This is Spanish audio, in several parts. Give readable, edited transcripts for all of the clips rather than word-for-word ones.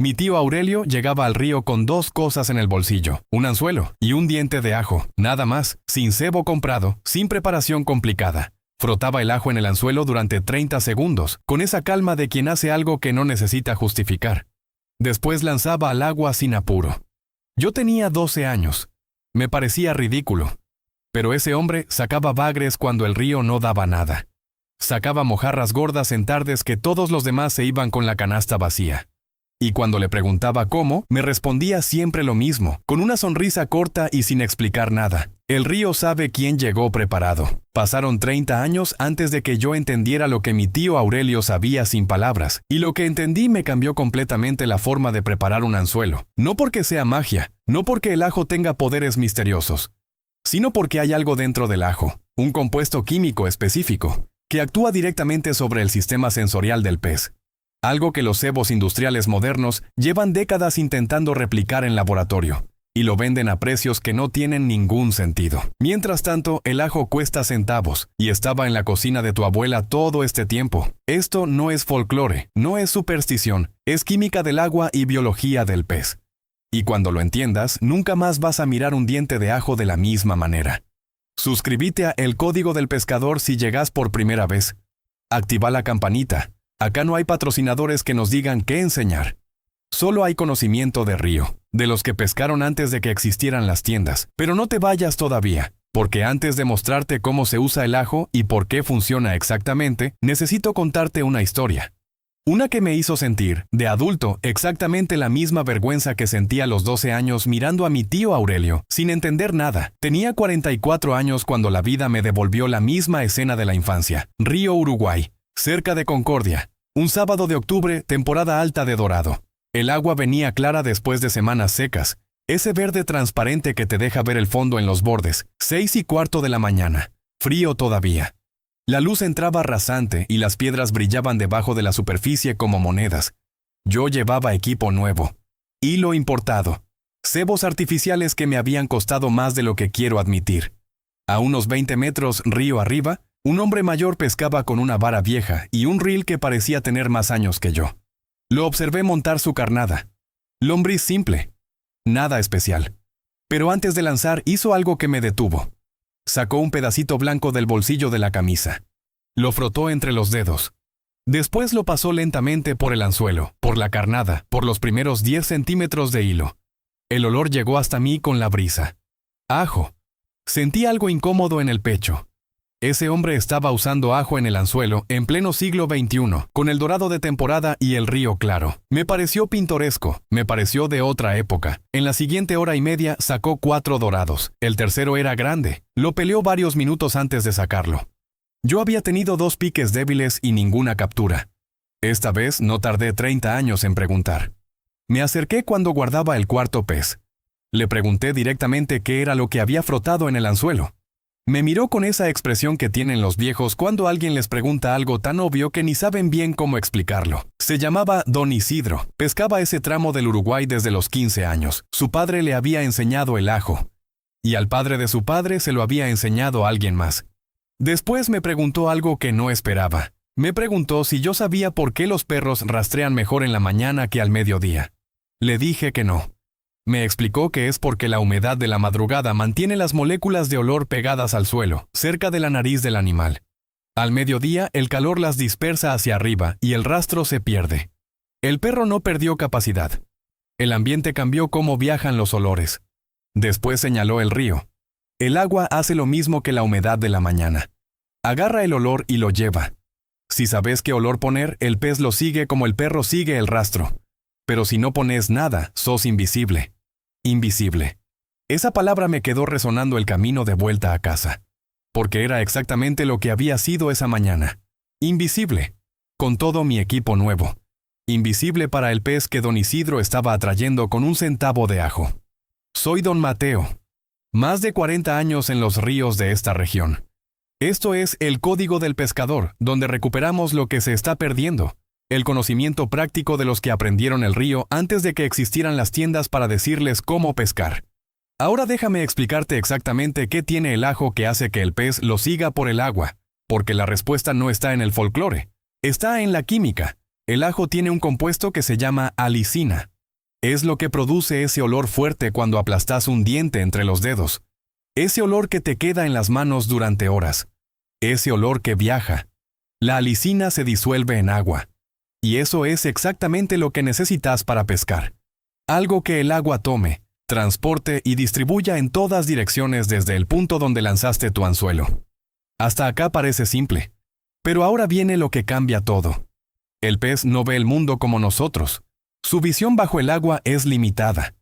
Mi tío Aurelio llegaba al río con dos cosas en el bolsillo, un anzuelo y un diente de ajo, nada más, sin cebo comprado, sin preparación complicada. Frotaba el ajo en el anzuelo durante 30 segundos, con esa calma de quien hace algo que no necesita justificar. Después lanzaba al agua sin apuro. Yo tenía 12 años. Me parecía ridículo. Pero ese hombre sacaba bagres cuando el río no daba nada. Sacaba mojarras gordas en tardes que todos los demás se iban con la canasta vacía. Y cuando le preguntaba cómo, me respondía siempre lo mismo, con una sonrisa corta y sin explicar nada. El río sabe quién llegó preparado. Pasaron 30 años antes de que yo entendiera lo que mi tío Aurelio sabía sin palabras, y lo que entendí me cambió completamente la forma de preparar un anzuelo. No porque sea magia, no porque el ajo tenga poderes misteriosos, sino porque hay algo dentro del ajo, un compuesto químico específico, que actúa directamente sobre el sistema sensorial del pez. Algo que los cebos industriales modernos llevan décadas intentando replicar en laboratorio, y lo venden a precios que no tienen ningún sentido. Mientras tanto, el ajo cuesta centavos, y estaba en la cocina de tu abuela todo este tiempo. Esto no es folclore, no es superstición, es química del agua y biología del pez. Y cuando lo entiendas, nunca más vas a mirar un diente de ajo de la misma manera. Suscríbete a El Código del Pescador si llegas por primera vez. Activa la campanita. Acá no hay patrocinadores que nos digan qué enseñar. Solo hay conocimiento de río, de los que pescaron antes de que existieran las tiendas. Pero no te vayas todavía, porque antes de mostrarte cómo se usa el ajo y por qué funciona exactamente, necesito contarte una historia. Una que me hizo sentir, de adulto, exactamente la misma vergüenza que sentía a los 12 años mirando a mi tío Aurelio, sin entender nada. Tenía 44 años cuando la vida me devolvió la misma escena de la infancia. Río Uruguay, cerca de Concordia. Un sábado de octubre, temporada alta de dorado. El agua venía clara después de semanas secas. Ese verde transparente que te deja ver el fondo en los bordes. 6:15 de la mañana. Frío todavía. La luz entraba rasante y las piedras brillaban debajo de la superficie como monedas. Yo llevaba equipo nuevo. Hilo importado. Cebos artificiales que me habían costado más de lo que quiero admitir. A unos 20 metros río arriba, un hombre mayor pescaba con una vara vieja y un reel que parecía tener más años que yo. Lo observé montar su carnada. Lombriz simple. Nada especial. Pero antes de lanzar hizo algo que me detuvo. Sacó un pedacito blanco del bolsillo de la camisa. Lo frotó entre los dedos. Después lo pasó lentamente por el anzuelo, por la carnada, por los primeros 10 centímetros de hilo. El olor llegó hasta mí con la brisa. Ajo. Sentí algo incómodo en el pecho. Ese hombre estaba usando ajo en el anzuelo en pleno siglo XXI, con el dorado de temporada y el río claro. Me pareció pintoresco, me pareció de otra época. En la siguiente hora y media sacó 4 dorados. El tercero era grande. Lo peleó varios minutos antes de sacarlo. Yo había tenido 2 piques débiles y ninguna captura. Esta vez no tardé 30 años en preguntar. Me acerqué cuando guardaba el cuarto pez. Le pregunté directamente qué era lo que había frotado en el anzuelo. Me miró con esa expresión que tienen los viejos cuando alguien les pregunta algo tan obvio que ni saben bien cómo explicarlo. Se llamaba Don Isidro. Pescaba ese tramo del Uruguay desde los 15 años. Su padre le había enseñado el ajo. Y al padre de su padre se lo había enseñado a alguien más. Después me preguntó algo que no esperaba. Me preguntó si yo sabía por qué los perros rastrean mejor en la mañana que al mediodía. Le dije que no. Me explicó que es porque la humedad de la madrugada mantiene las moléculas de olor pegadas al suelo, cerca de la nariz del animal. Al mediodía, el calor las dispersa hacia arriba y el rastro se pierde. El perro no perdió capacidad. El ambiente cambió cómo viajan los olores. Después señaló el río. El agua hace lo mismo que la humedad de la mañana. Agarra el olor y lo lleva. Si sabes qué olor poner, el pez lo sigue como el perro sigue el rastro. Pero si no pones nada, sos invisible. Invisible. Esa palabra me quedó resonando el camino de vuelta a casa. Porque era exactamente lo que había sido esa mañana. Invisible. Con todo mi equipo nuevo. Invisible para el pez que don Isidro estaba atrayendo con un centavo de ajo. Soy don Mateo. Más de 40 años en los ríos de esta región. Esto es El Código del Pescador, donde recuperamos lo que se está perdiendo. El conocimiento práctico de los que aprendieron el río antes de que existieran las tiendas para decirles cómo pescar. Ahora déjame explicarte exactamente qué tiene el ajo que hace que el pez lo siga por el agua, porque la respuesta no está en el folclore, está en la química. El ajo tiene un compuesto que se llama alicina. Es lo que produce ese olor fuerte cuando aplastas un diente entre los dedos. Ese olor que te queda en las manos durante horas. Ese olor que viaja. La alicina se disuelve en agua. Y eso es exactamente lo que necesitas para pescar. Algo que el agua tome, transporte y distribuya en todas direcciones desde el punto donde lanzaste tu anzuelo. Hasta acá parece simple. Pero ahora viene lo que cambia todo. El pez no ve el mundo como nosotros. Su visión bajo el agua es limitada.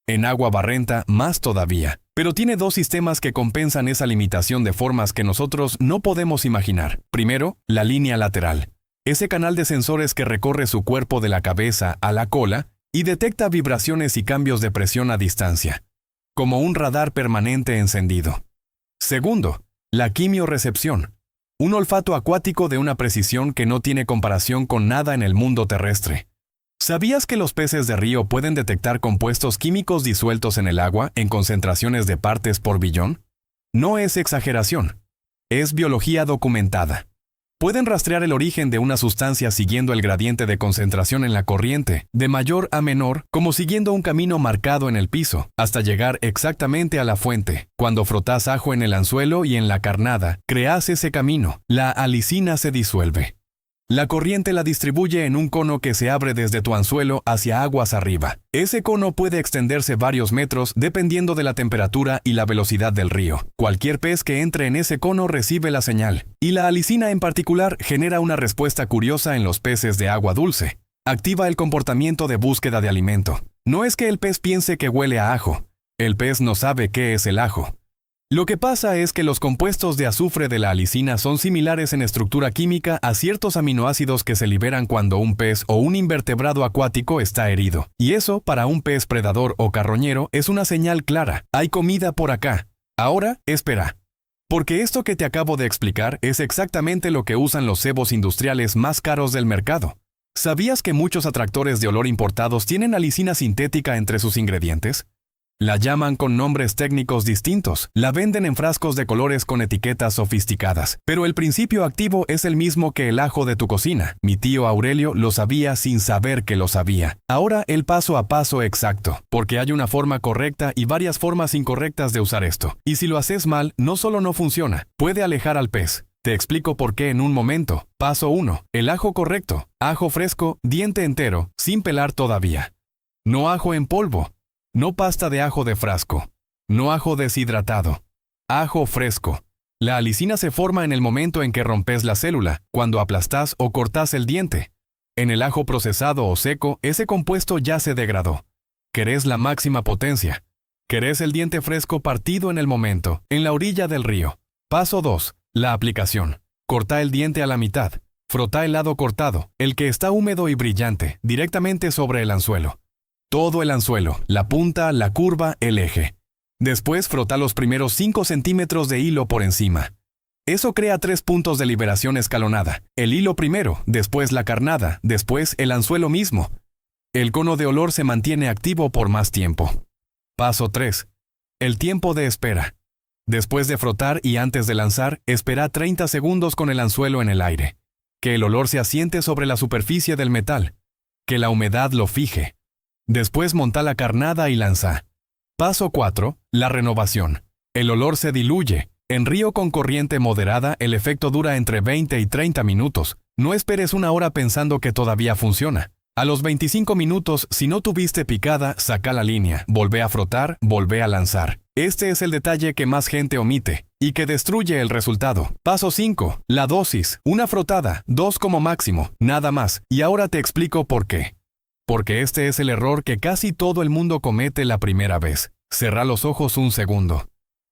En agua barrenta, más todavía. Pero tiene dos sistemas que compensan esa limitación de formas que nosotros no podemos imaginar. Primero, la línea lateral. Ese canal de sensores que recorre su cuerpo de la cabeza a la cola y detecta vibraciones y cambios de presión a distancia. Como un radar permanente encendido. Segundo, la quimiorrecepción. Un olfato acuático de una precisión que no tiene comparación con nada en el mundo terrestre. ¿Sabías que los peces de río pueden detectar compuestos químicos disueltos en el agua en concentraciones de partes por billón? No es exageración. Es biología documentada. Pueden rastrear el origen de una sustancia siguiendo el gradiente de concentración en la corriente, de mayor a menor, como siguiendo un camino marcado en el piso, hasta llegar exactamente a la fuente. Cuando frotas ajo en el anzuelo y en la carnada, creas ese camino. La alicina se disuelve. La corriente la distribuye en un cono que se abre desde tu anzuelo hacia aguas arriba. Ese cono puede extenderse varios metros dependiendo de la temperatura y la velocidad del río. Cualquier pez que entre en ese cono recibe la señal. Y la alicina en particular genera una respuesta curiosa en los peces de agua dulce. Activa el comportamiento de búsqueda de alimento. No es que el pez piense que huele a ajo. El pez no sabe qué es el ajo. Lo que pasa es que los compuestos de azufre de la alicina son similares en estructura química a ciertos aminoácidos que se liberan cuando un pez o un invertebrado acuático está herido. Y eso, para un pez predador o carroñero, es una señal clara. Hay comida por acá. Ahora, espera. Porque esto que te acabo de explicar es exactamente lo que usan los cebos industriales más caros del mercado. ¿Sabías que muchos atractores de olor importados tienen alicina sintética entre sus ingredientes? La llaman con nombres técnicos distintos, la venden en frascos de colores con etiquetas sofisticadas, pero el principio activo es el mismo que el ajo de tu cocina. Mi tío Aurelio lo sabía sin saber que lo sabía. Ahora el paso a paso exacto, porque hay una forma correcta y varias formas incorrectas de usar esto. Y si lo haces mal, no solo no funciona, puede alejar al pez. Te explico por qué en un momento. Paso 1. El ajo correcto. Ajo fresco, diente entero, sin pelar todavía. No ajo en polvo. No pasta de ajo de frasco. No ajo deshidratado. Ajo fresco. La alicina se forma en el momento en que rompes la célula, cuando aplastas o cortas el diente. En el ajo procesado o seco, ese compuesto ya se degradó. Querés la máxima potencia. Querés el diente fresco partido en el momento, en la orilla del río. Paso 2. La aplicación. Corta el diente a la mitad. Frota el lado cortado, el que está húmedo y brillante, directamente sobre el anzuelo. Todo el anzuelo, la punta, la curva, el eje. Después frota los primeros 5 centímetros de hilo por encima. Eso crea 3 puntos de liberación escalonada. El hilo primero, después la carnada, después el anzuelo mismo. El cono de olor se mantiene activo por más tiempo. Paso 3. El tiempo de espera. Después de frotar y antes de lanzar, espera 30 segundos con el anzuelo en el aire. Que el olor se asiente sobre la superficie del metal. Que la humedad lo fije. Después monta la carnada y lanza. Paso 4. La renovación. El olor se diluye. En río con corriente moderada, el efecto dura entre 20 y 30 minutos. No esperes una hora pensando que todavía funciona. A los 25 minutos, si no tuviste picada, saca la línea, volvé a frotar, volvé a lanzar. Este es el detalle que más gente omite y que destruye el resultado. Paso 5. La dosis. Una frotada, 2 como máximo, nada más. Y ahora te explico por qué. Porque este es el error que casi todo el mundo comete la primera vez. Cerrá los ojos un segundo.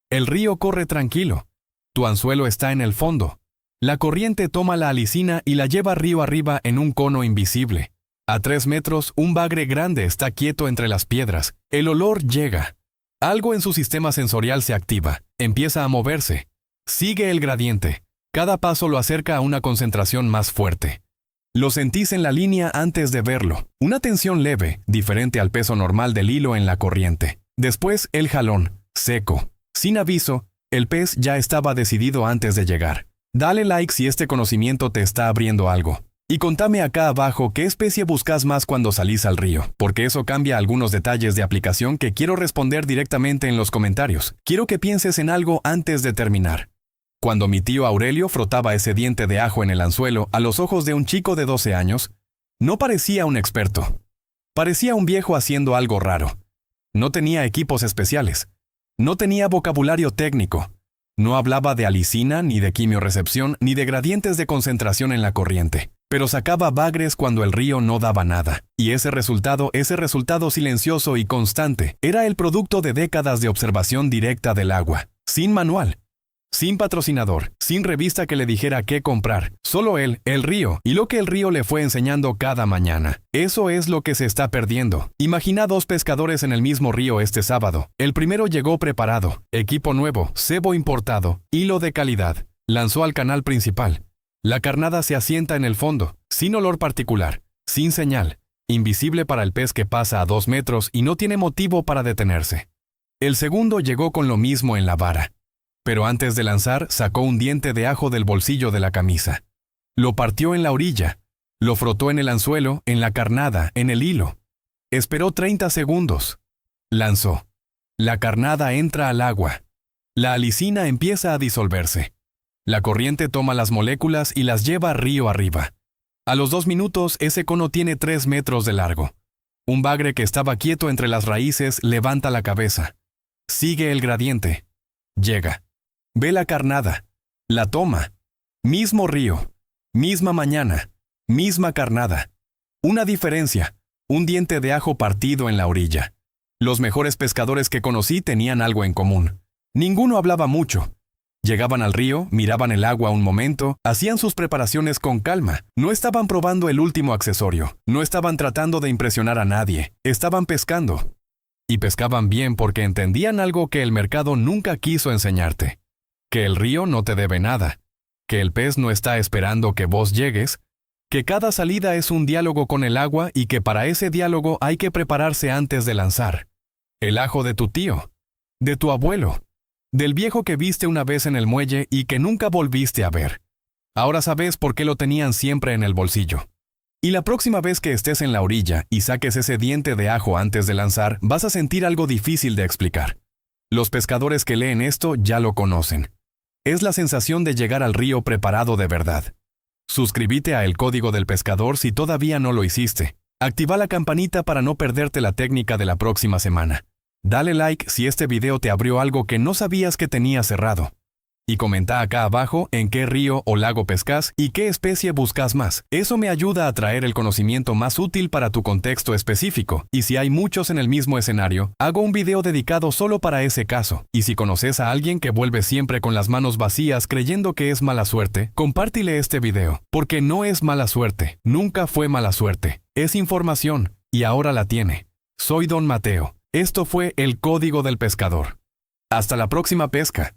El río corre tranquilo. Tu anzuelo está en el fondo. La corriente toma la alicina y la lleva río arriba en un cono invisible. A 3 metros, un bagre grande está quieto entre las piedras. El olor llega. Algo en su sistema sensorial se activa. Empieza a moverse. Sigue el gradiente. Cada paso lo acerca a una concentración más fuerte. Lo sentís en la línea antes de verlo. Una tensión leve, diferente al peso normal del hilo en la corriente. Después, el jalón, seco. Sin aviso, el pez ya estaba decidido antes de llegar. Dale like si este conocimiento te está abriendo algo. Y contame acá abajo qué especie buscas más cuando salís al río, porque eso cambia algunos detalles de aplicación que quiero responder directamente en los comentarios. Quiero que pienses en algo antes de terminar. Cuando mi tío Aurelio frotaba ese diente de ajo en el anzuelo a los ojos de un chico de 12 años, no parecía un experto. Parecía un viejo haciendo algo raro. No tenía equipos especiales. No tenía vocabulario técnico. No hablaba de alicina, ni de quimiorecepción, ni de gradientes de concentración en la corriente. Pero sacaba bagres cuando el río no daba nada. Y ese resultado silencioso y constante, era el producto de décadas de observación directa del agua. Sin manual. Sin patrocinador, sin revista que le dijera qué comprar, solo él, el río, y lo que el río le fue enseñando cada mañana. Eso es lo que se está perdiendo. Imagina 2 pescadores en el mismo río este sábado. El primero llegó preparado, equipo nuevo, cebo importado, hilo de calidad. Lanzó al canal principal. La carnada se asienta en el fondo, sin olor particular, sin señal, invisible para el pez que pasa a 2 metros y no tiene motivo para detenerse. El segundo llegó con lo mismo en la vara. Pero antes de lanzar, sacó un diente de ajo del bolsillo de la camisa. Lo partió en la orilla. Lo frotó en el anzuelo, en la carnada, en el hilo. Esperó 30 segundos. Lanzó. La carnada entra al agua. La alicina empieza a disolverse. La corriente toma las moléculas y las lleva río arriba. A los 2 minutos, ese cono tiene 3 metros de largo. Un bagre que estaba quieto entre las raíces levanta la cabeza. Sigue el gradiente. Llega. Ve la carnada, la toma, mismo río, misma mañana, misma carnada. Una diferencia, un diente de ajo partido en la orilla. Los mejores pescadores que conocí tenían algo en común. Ninguno hablaba mucho. Llegaban al río, miraban el agua un momento, hacían sus preparaciones con calma. No estaban probando el último accesorio, no estaban tratando de impresionar a nadie, estaban pescando. Y pescaban bien porque entendían algo que el mercado nunca quiso enseñarte. Que el río no te debe nada, que el pez no está esperando que vos llegues, que cada salida es un diálogo con el agua y que para ese diálogo hay que prepararse antes de lanzar. El ajo de tu tío, de tu abuelo, del viejo que viste una vez en el muelle y que nunca volviste a ver. Ahora sabes por qué lo tenían siempre en el bolsillo. Y la próxima vez que estés en la orilla y saques ese diente de ajo antes de lanzar, vas a sentir algo difícil de explicar. Los pescadores que leen esto ya lo conocen. Es la sensación de llegar al río preparado de verdad. Suscríbete a El Código del Pescador si todavía no lo hiciste. Activa la campanita para no perderte la técnica de la próxima semana. Dale like si este video te abrió algo que no sabías que tenía cerrado. Y comenta acá abajo en qué río o lago pescas y qué especie buscas más. Eso me ayuda a traer el conocimiento más útil para tu contexto específico. Y si hay muchos en el mismo escenario, hago un video dedicado solo para ese caso. Y si conoces a alguien que vuelve siempre con las manos vacías creyendo que es mala suerte, compártile este video. Porque no es mala suerte, nunca fue mala suerte. Es información, y ahora la tiene. Soy Don Mateo. Esto fue El Código del Pescador. Hasta la próxima pesca.